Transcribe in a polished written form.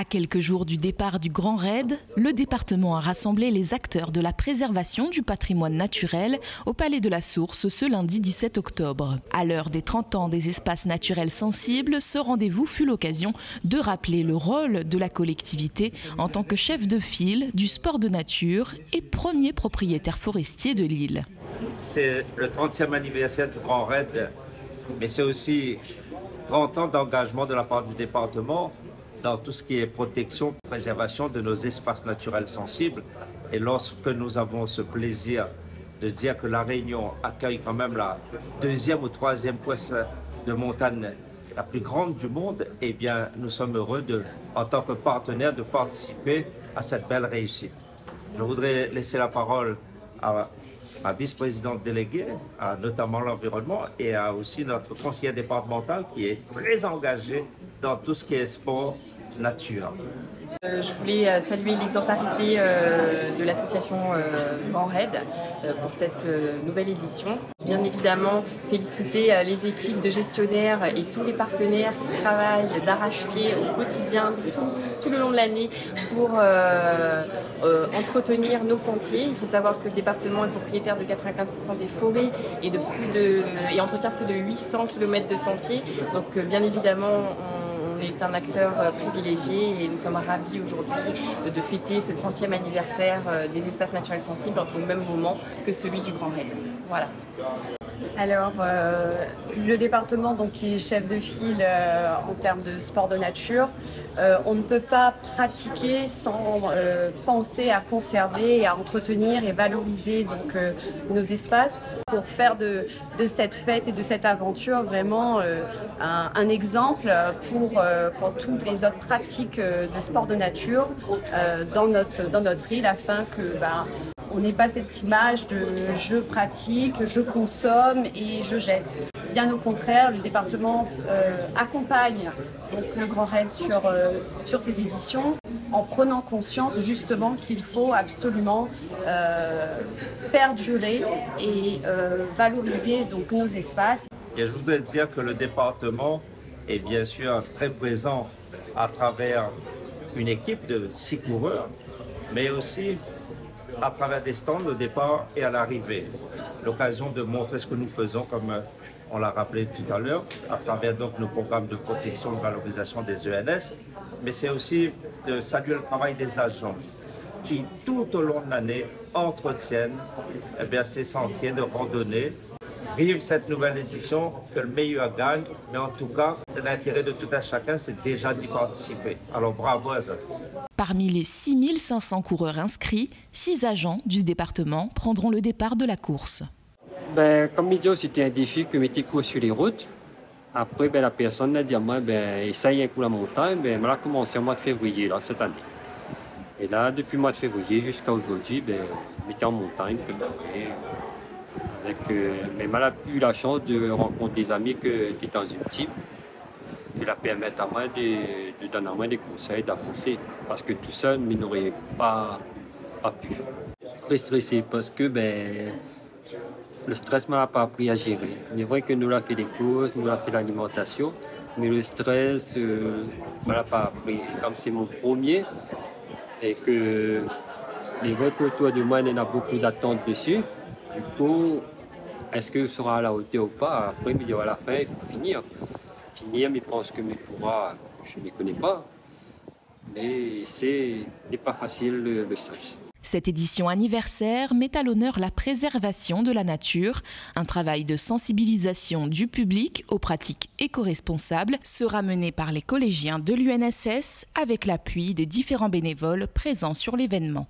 À quelques jours du départ du Grand Raid, le département a rassemblé les acteurs de la préservation du patrimoine naturel au Palais de la Source ce lundi 17 octobre. À l'heure des 30 ans des espaces naturels sensibles, ce rendez-vous fut l'occasion de rappeler le rôle de la collectivité en tant que chef de file du sport de nature et premier propriétaire forestier de l'île. C'est le 30e anniversaire du Grand Raid, mais c'est aussi 30 ans d'engagement de la part du département dans tout ce qui est protection, préservation de nos espaces naturels sensibles. Et lorsque nous avons ce plaisir de dire que La Réunion accueille quand même la deuxième ou troisième pointe de montagne la plus grande du monde, eh bien, nous sommes heureux, en tant que partenaire, de participer à cette belle réussite. Je voudrais laisser la parole à ma vice-présidente déléguée, à notamment l'environnement, et à aussi notre conseiller départemental qui est très engagé dans tout ce qui est sport, nature. Je voulais saluer l'exemplarité de l'association Grand Raid pour cette nouvelle édition. Bien évidemment, féliciter les équipes de gestionnaires et tous les partenaires qui travaillent d'arrache-pied au quotidien tout le long de l'année pour entretenir nos sentiers. Il faut savoir que le département est propriétaire de 95% des forêts et entretient plus de 800 km de sentiers. Donc bien évidemment, on est un acteur privilégié et nous sommes ravis aujourd'hui de fêter ce 30e anniversaire des espaces naturels sensibles au même moment que celui du Grand Raid. Voilà. Alors, le département donc, qui est chef de file en termes de sport de nature, on ne peut pas pratiquer sans penser à conserver et à entretenir et valoriser donc, nos espaces pour faire de cette fête et de cette aventure vraiment un exemple pour toutes les autres pratiques de sport de nature dans notre île afin que on n'ait pas cette image de je pratique, je consomme et je jette. Bien au contraire, le département accompagne donc, le Grand Raid sur ces éditions en prenant conscience justement qu'il faut absolument perdurer et valoriser donc, nos espaces. Et je voudrais dire que le département est bien sûr très présent à travers une équipe de 6 coureurs, mais aussi à travers des stands au départ et à l'arrivée. L'occasion de montrer ce que nous faisons, comme on l'a rappelé tout à l'heure, à travers donc nos programmes de protection et de valorisation des ENS, mais c'est aussi de saluer le travail des agents qui, tout au long de l'année, entretiennent ces sentiers de randonnée. Vive cette nouvelle édition, que le meilleur gagne, mais en tout cas, l'intérêt de tout un chacun, c'est déjà d'y participer. Alors bravo à eux. Parmi les 6500 coureurs inscrits, 6 agents du département prendront le départ de la course. Comme il dit, c'était un défi que mettre cours sur les routes. Après, la personne a dit à moi, essaye un coup la montagne. Elle a commencé au mois de février, là, cette année. Et là, depuis le mois de février jusqu'à aujourd'hui, j'étais en montagne, préparé. Mais elle a eu la chance de rencontrer des amis qui étaient dans une team qui la permettent à moi de donner à moi des conseils, d'avancer. Parce que tout seul, je n'aurais pas pu. Très stressé parce que le stress ne m'a pas appris à gérer. Il est vrai que nous avons fait des courses, nous avons fait l'alimentation, mais le stress ne m'a pas appris. Comme c'est mon premier et que les votes autour de moi, il y en a beaucoup d'attentes dessus. Du coup, est-ce que ce sera à la hauteur ou pas? Après, il me dit à la fin, il faut finir. Finir, mais je pense que mes pouvoirs, je ne les connais pas. Mais ce n'est pas facile le stress. Cette édition anniversaire met à l'honneur la préservation de la nature. Un travail de sensibilisation du public aux pratiques éco-responsables sera mené par les collégiens de l'UNSS avec l'appui des différents bénévoles présents sur l'événement.